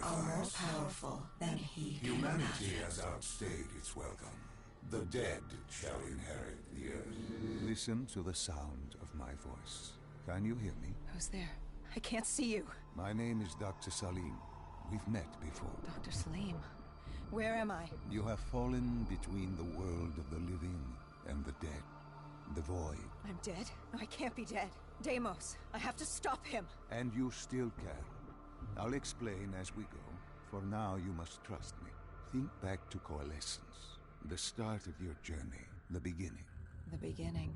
are more powerful than he can Humanity imagine. has outstayed its welcome. The dead shall inherit the earth. Listen to the sound of my voice. Can you hear me? Who's there? I can't see you. My name is Dr. Salim. We've met before. Dr. Salim. Where am I? You have fallen between the world of the living and the dead. The void. I'm dead? No, I can't be dead. Deimos, I have to stop him. And you still can. I'll explain as we go. For now, you must trust me. Think back to Coalescence. The start of your journey. The beginning. The beginning.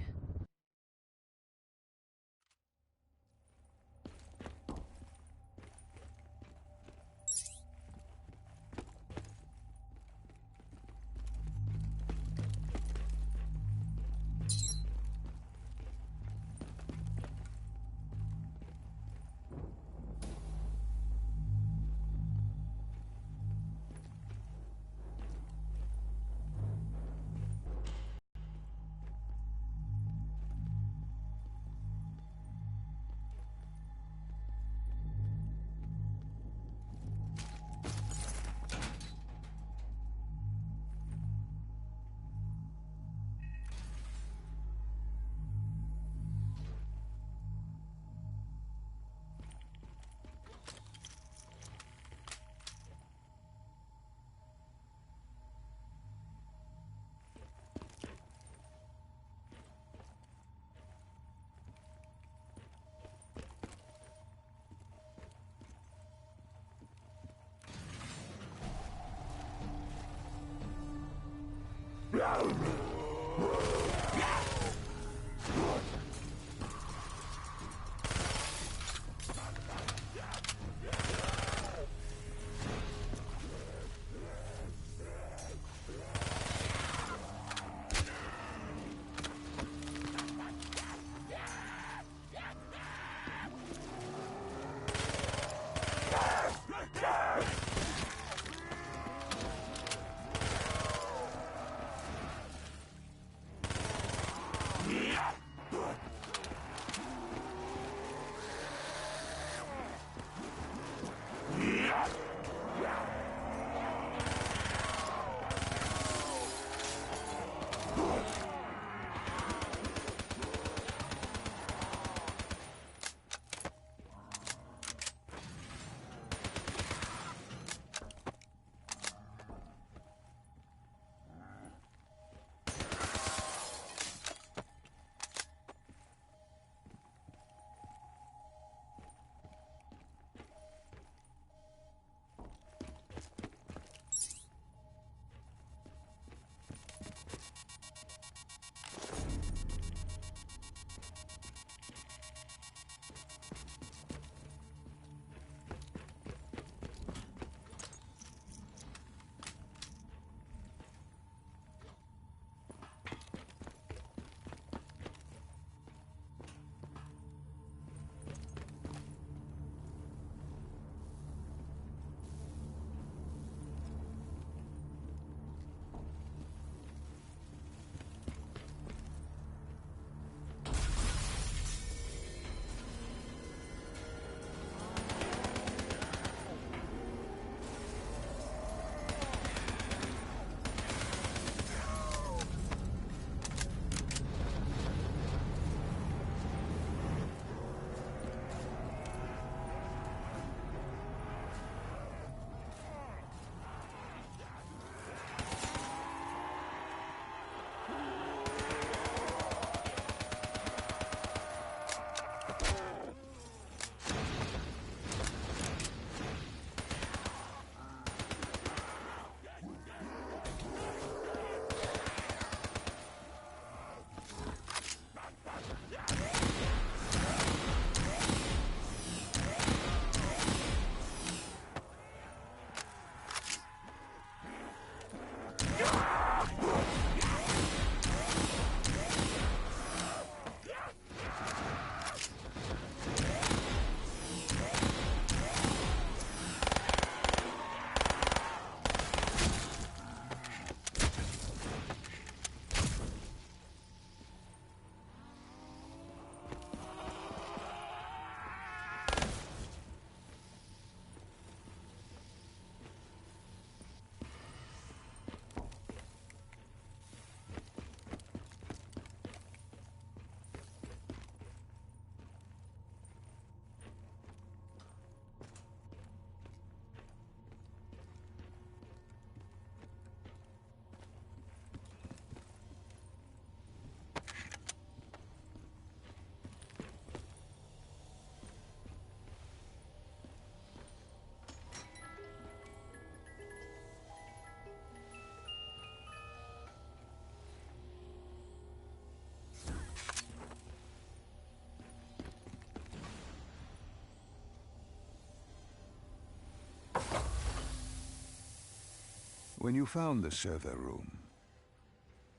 When you found the server room,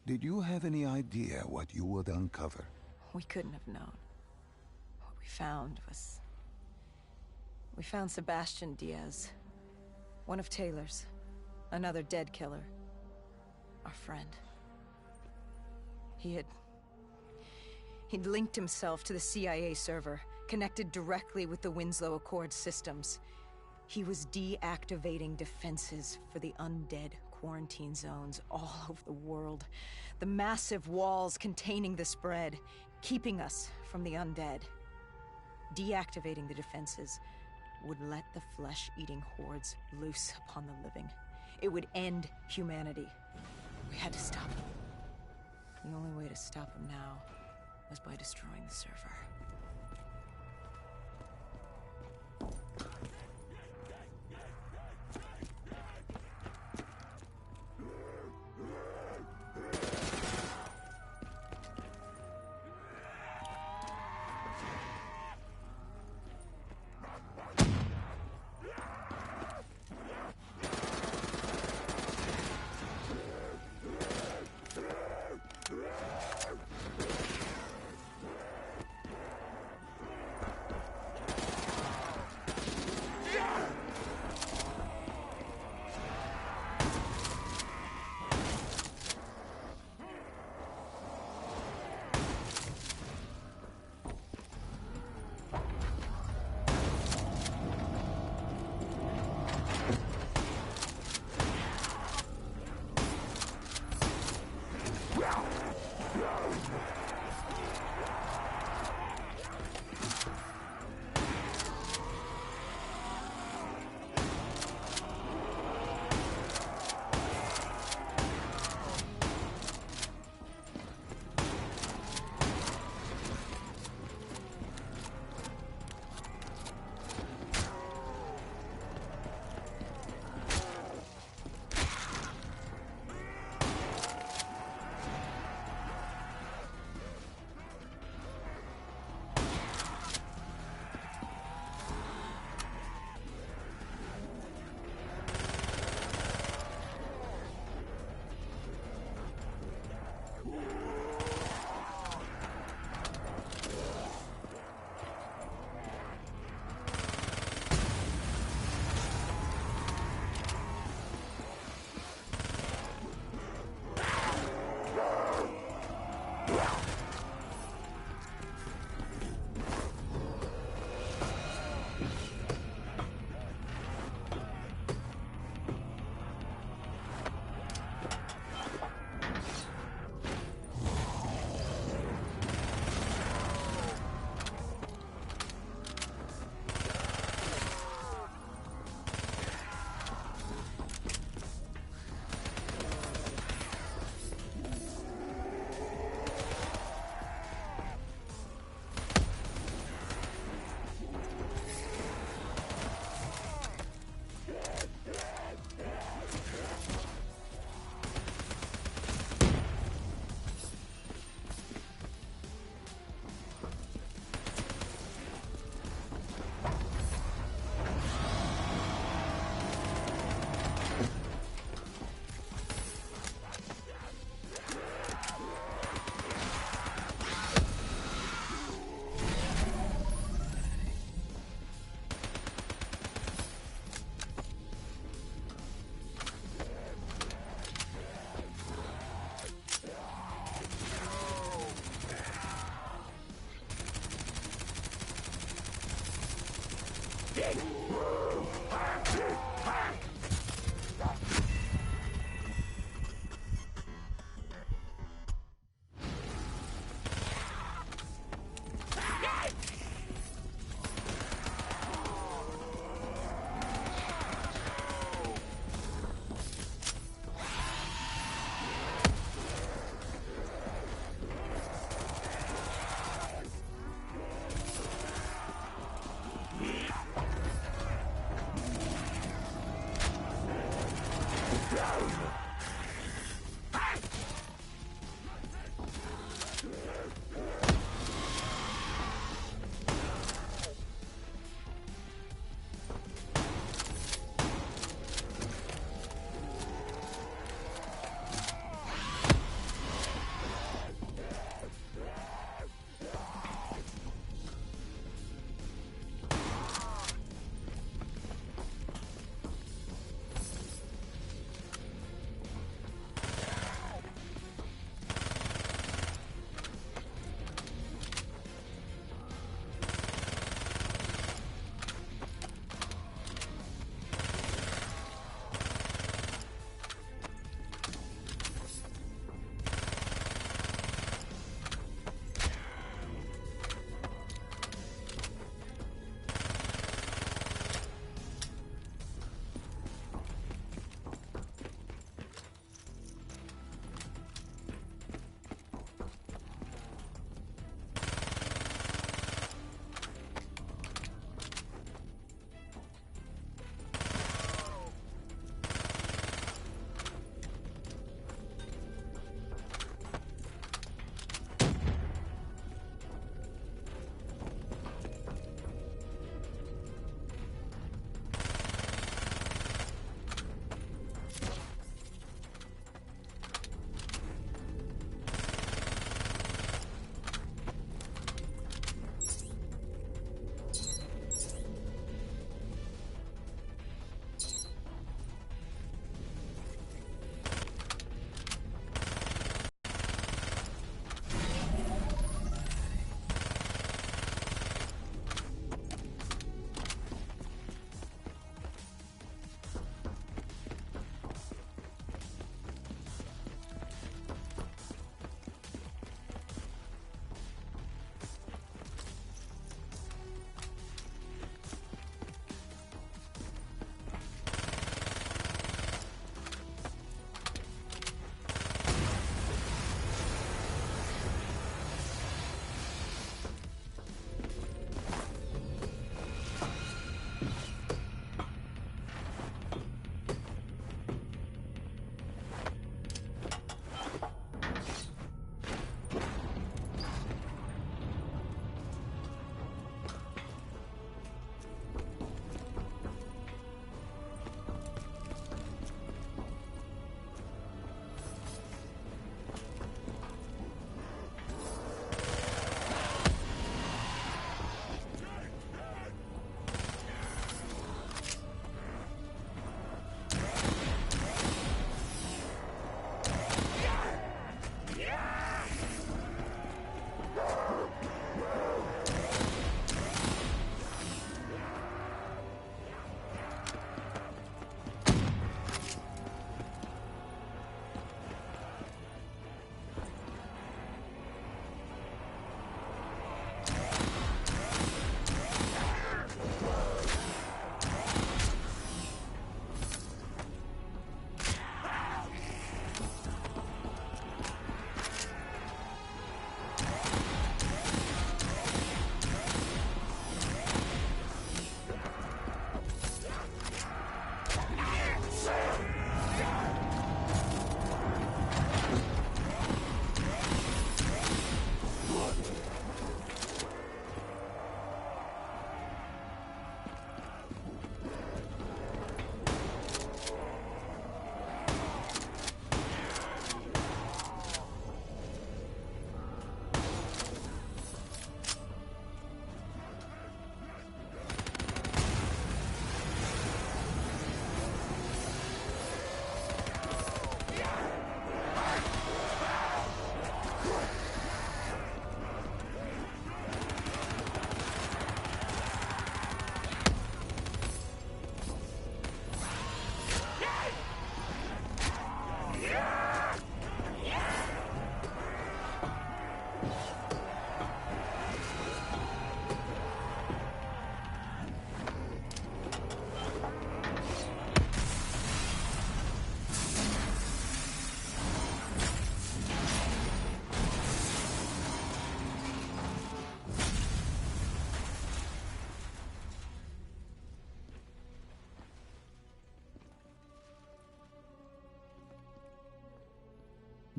did you have any idea what you would uncover? We couldn't have known. What we found was... We found Sebastian Diaz. One of Taylor's. Another dead killer. Our friend. He'd linked himself to the CIA server, connected directly with the Winslow Accord systems. He was deactivating defenses for the undead quarantine zones all over the world. The massive walls containing the spread, keeping us from the undead. Deactivating the defenses would let the flesh-eating hordes loose upon the living. It would end humanity. We had to stop him. The only way to stop him now was by destroying the server.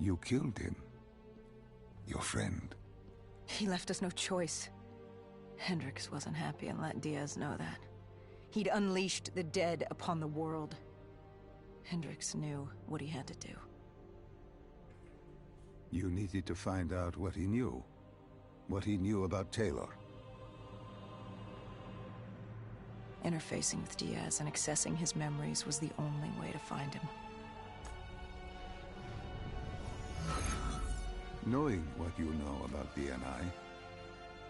You killed him. Your friend. He left us no choice. Hendricks wasn't happy and let Diaz know that. He'd unleashed the dead upon the world. Hendricks knew what he had to do. You needed to find out what he knew. What he knew about Taylor. Interfacing with Diaz and accessing his memories was the only way to find him. Knowing what you know about BNI,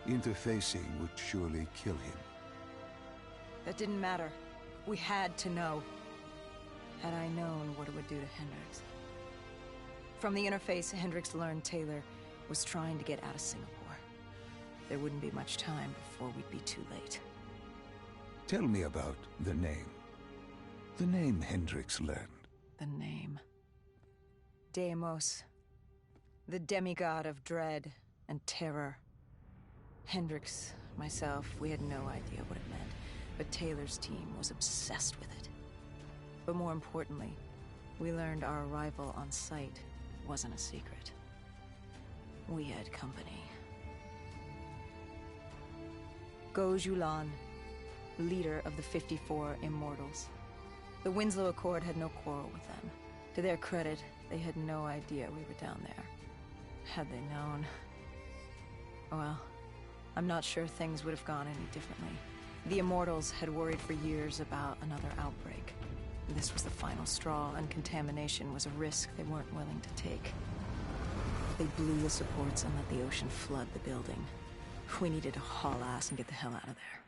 interfacing would surely kill him. That didn't matter. We had to know. Had I known what it would do to Hendricks. From the interface, Hendricks learned Taylor was trying to get out of Singapore. There wouldn't be much time before we'd be too late. Tell me about the name. The name Hendricks learned. The name. Deimos. The demigod of dread and terror. Hendricks, myself, we had no idea what it meant, but Taylor's team was obsessed with it. But more importantly, we learned our arrival on site wasn't a secret. We had company. Go Julan, leader of the 54 Immortals. The Winslow Accord had no quarrel with them. To their credit, they had no idea we were down there. Had they known... well, I'm not sure things would have gone any differently. The Immortals had worried for years about another outbreak. This was the final straw, and contamination was a risk they weren't willing to take. They blew the supports and let the ocean flood the building. We needed to haul ass and get the hell out of there.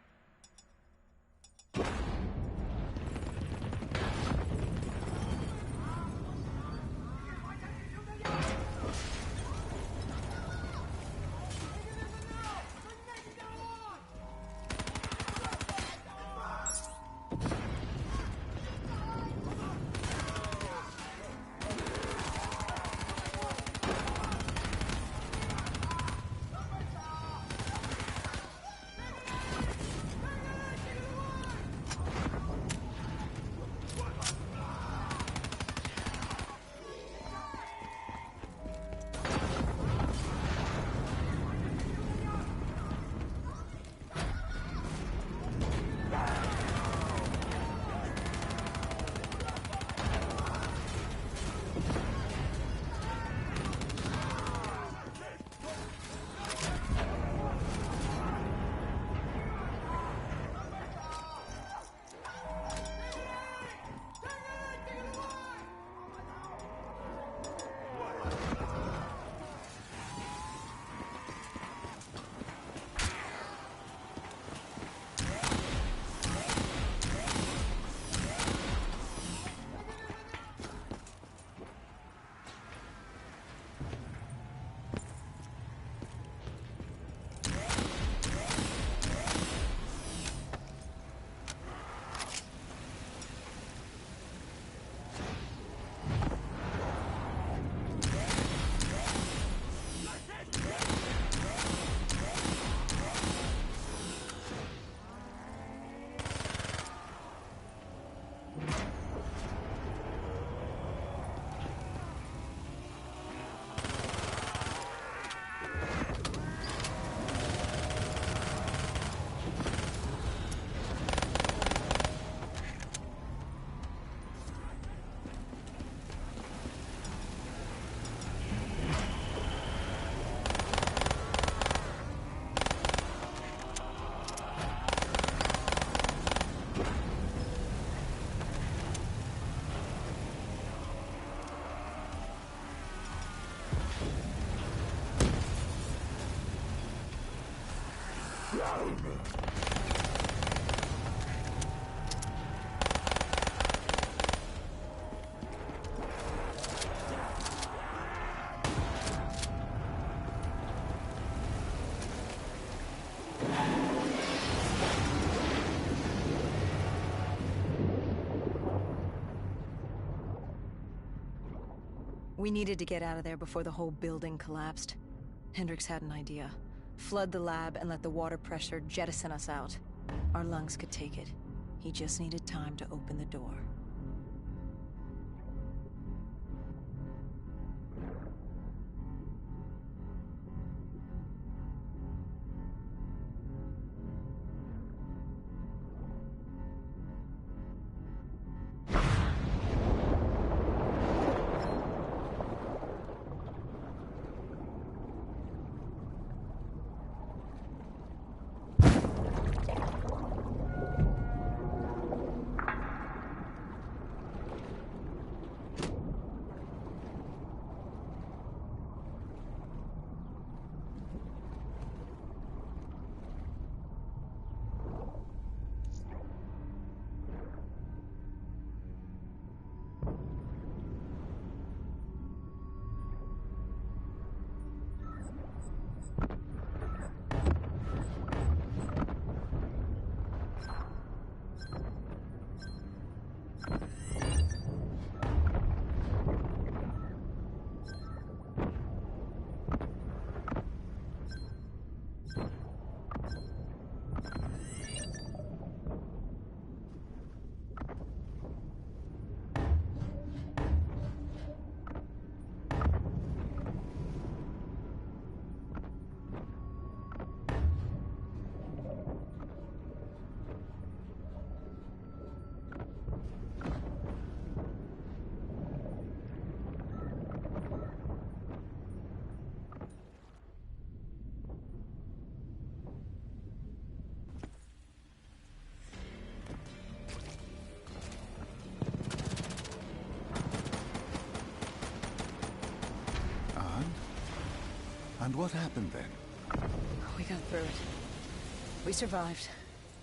We needed to get out of there before the whole building collapsed. Hendricks had an idea. Flood the lab and let the water pressure jettison us out. Our lungs could take it. He just needed time to open the door. And what happened then? We got through it. We survived.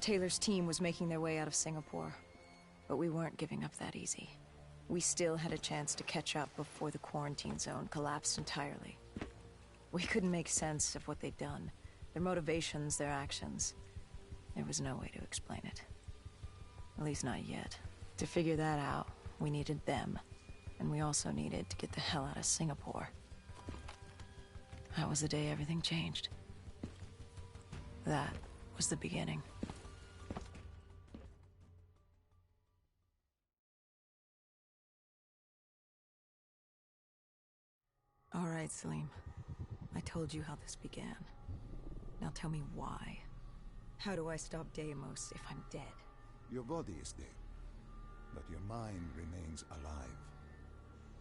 Taylor's team was making their way out of Singapore. But we weren't giving up that easy. We still had a chance to catch up before the quarantine zone collapsed entirely. We couldn't make sense of what they'd done. Their motivations, their actions. There was no way to explain it. At least not yet. To figure that out, we needed them. And we also needed to get the hell out of Singapore. That was the day everything changed. That was the beginning. All right, Salim. I told you how this began. Now tell me why. How do I stop Deimos if I'm dead? Your body is dead, but your mind remains alive.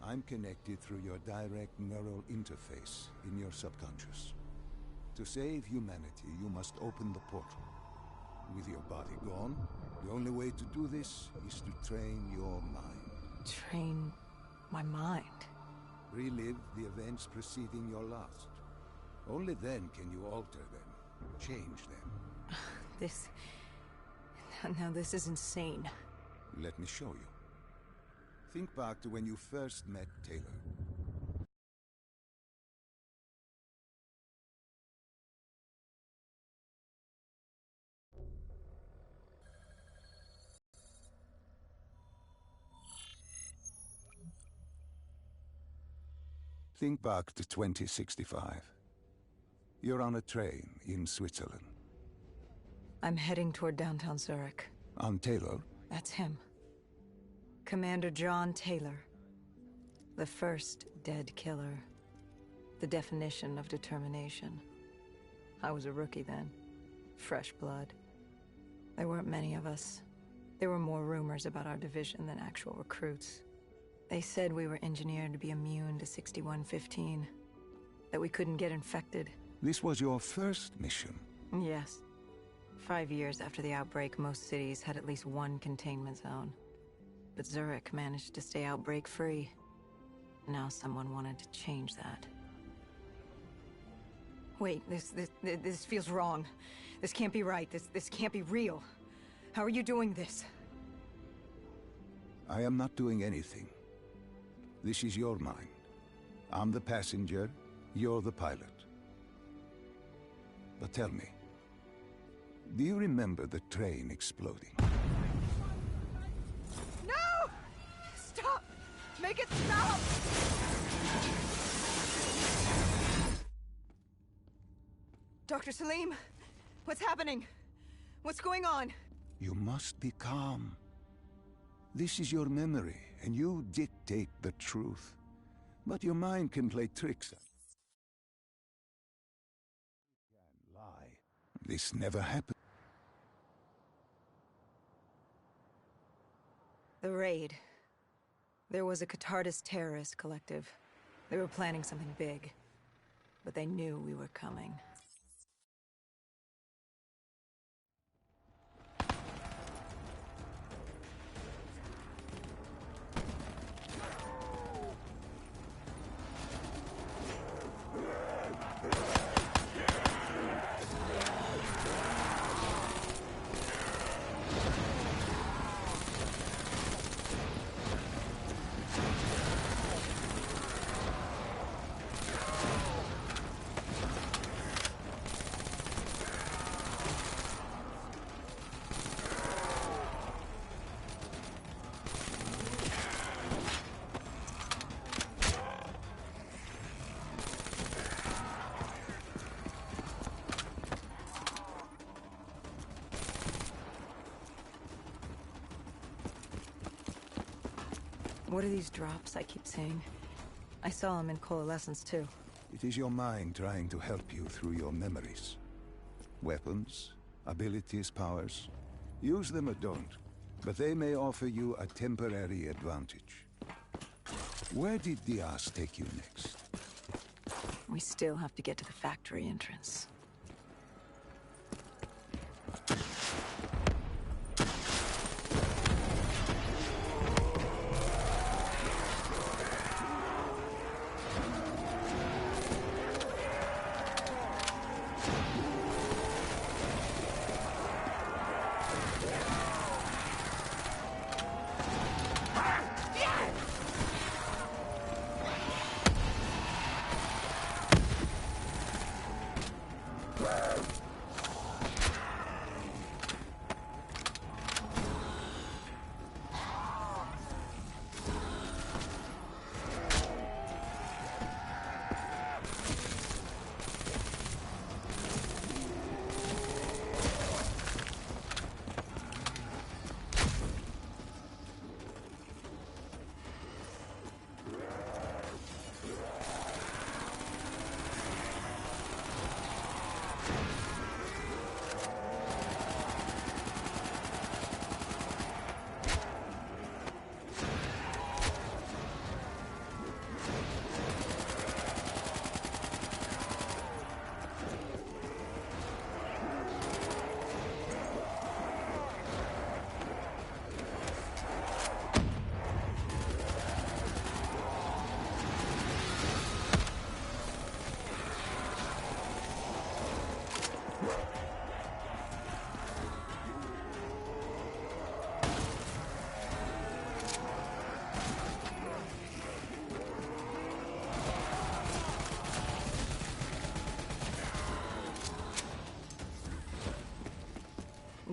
I'm connected through your direct neural interface in your subconscious. To save humanity, you must open the portal. With your body gone, the only way to do this is to train your mind. Train my mind? Relive the events preceding your last. Only then can you alter them, change them. This... Now this is insane. Let me show you. Think back to when you first met Taylor. Think back to 2065. You're on a train in Switzerland. I'm heading toward downtown Zurich. On Taylor? That's him. Commander John Taylor. The first dead killer. The definition of determination. I was a rookie then. Fresh blood. There weren't many of us. There were more rumors about our division than actual recruits. They said we were engineered to be immune to 6115. That we couldn't get infected. This was your first mission? Yes. 5 years after the outbreak, most cities had at least one containment zone. But Zurich managed to stay outbreak-free. Now someone wanted to change that. Wait, this feels wrong. This can't be right. This can't be real. How are you doing this? I am not doing anything. This is your mind. I'm the passenger, you're the pilot. But tell me, do you remember the train exploding? No! Stop! Make it stop! Dr. Salim, what's happening? What's going on? You must be calm. This is your memory, and you dictate the truth. But your mind can play tricks. You can lie. This never happened. The raid. There was a Catardist terrorist collective. They were planning something big. But they knew we were coming. What are these drops I keep seeing? I saw them in Coalescence too. It is your mind trying to help you through your memories. Weapons, abilities, powers. Use them or don't, but they may offer you a temporary advantage. Where did Diaz take you next? We still have to get to the factory entrance.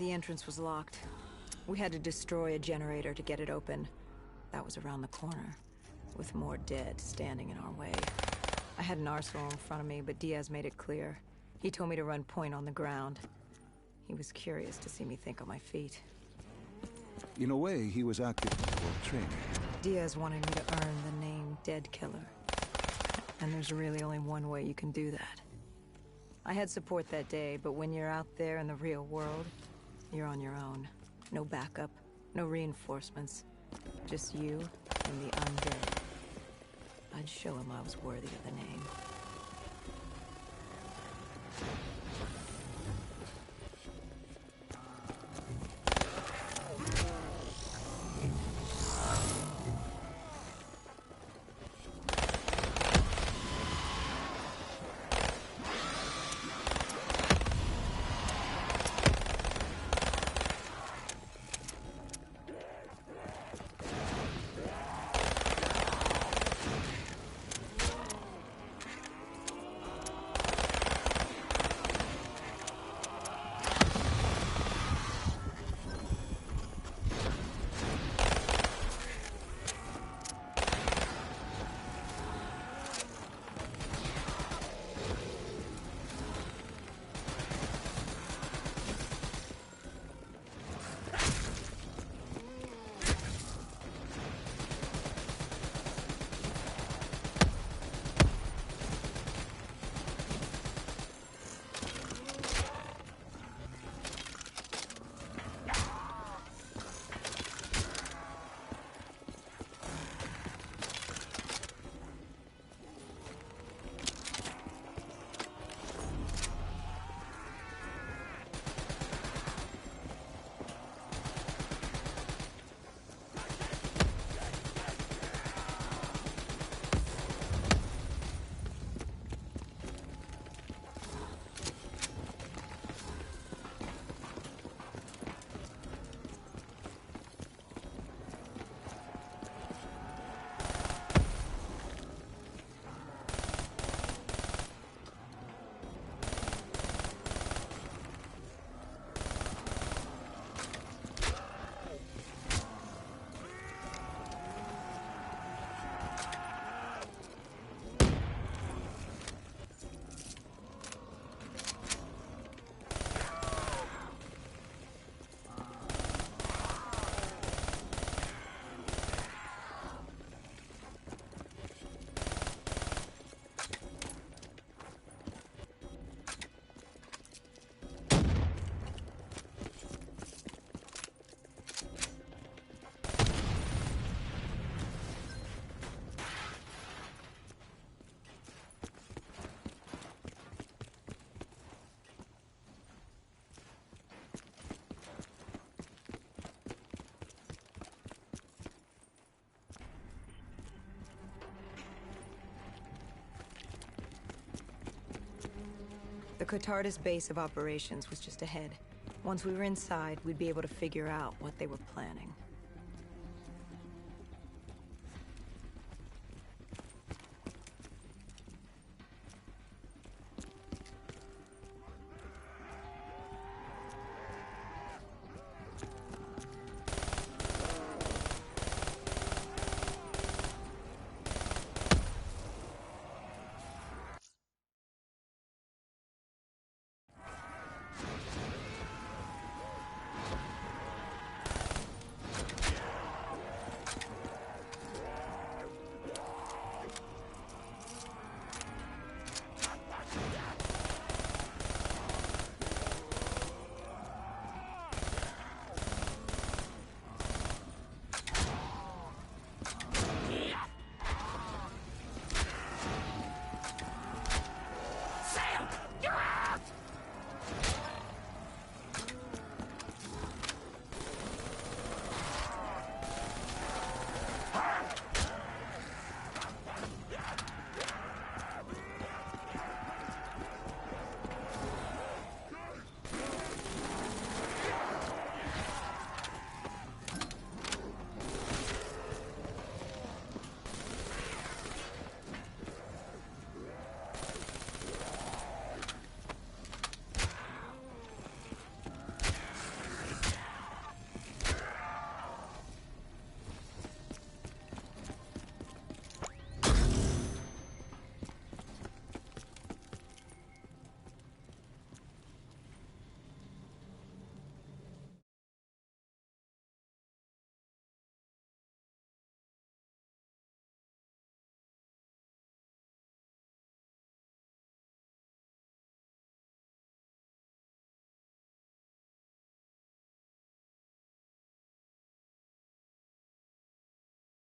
The entrance was locked. We had to destroy a generator to get it open. That was around the corner, with more dead standing in our way. I had an arsenal in front of me, but Diaz made it clear. He told me to run point on the ground. He was curious to see me think on my feet. In a way, he was acting for training. Diaz wanted me to earn the name Dead Killer. And there's really only one way you can do that. I had support that day, but when you're out there in the real world, you're on your own. No backup, no reinforcements. Just you and the undead. I'd show him I was worthy of the name. The Cotardis base of operations was just ahead. Once we were inside, we'd be able to figure out what they were planning.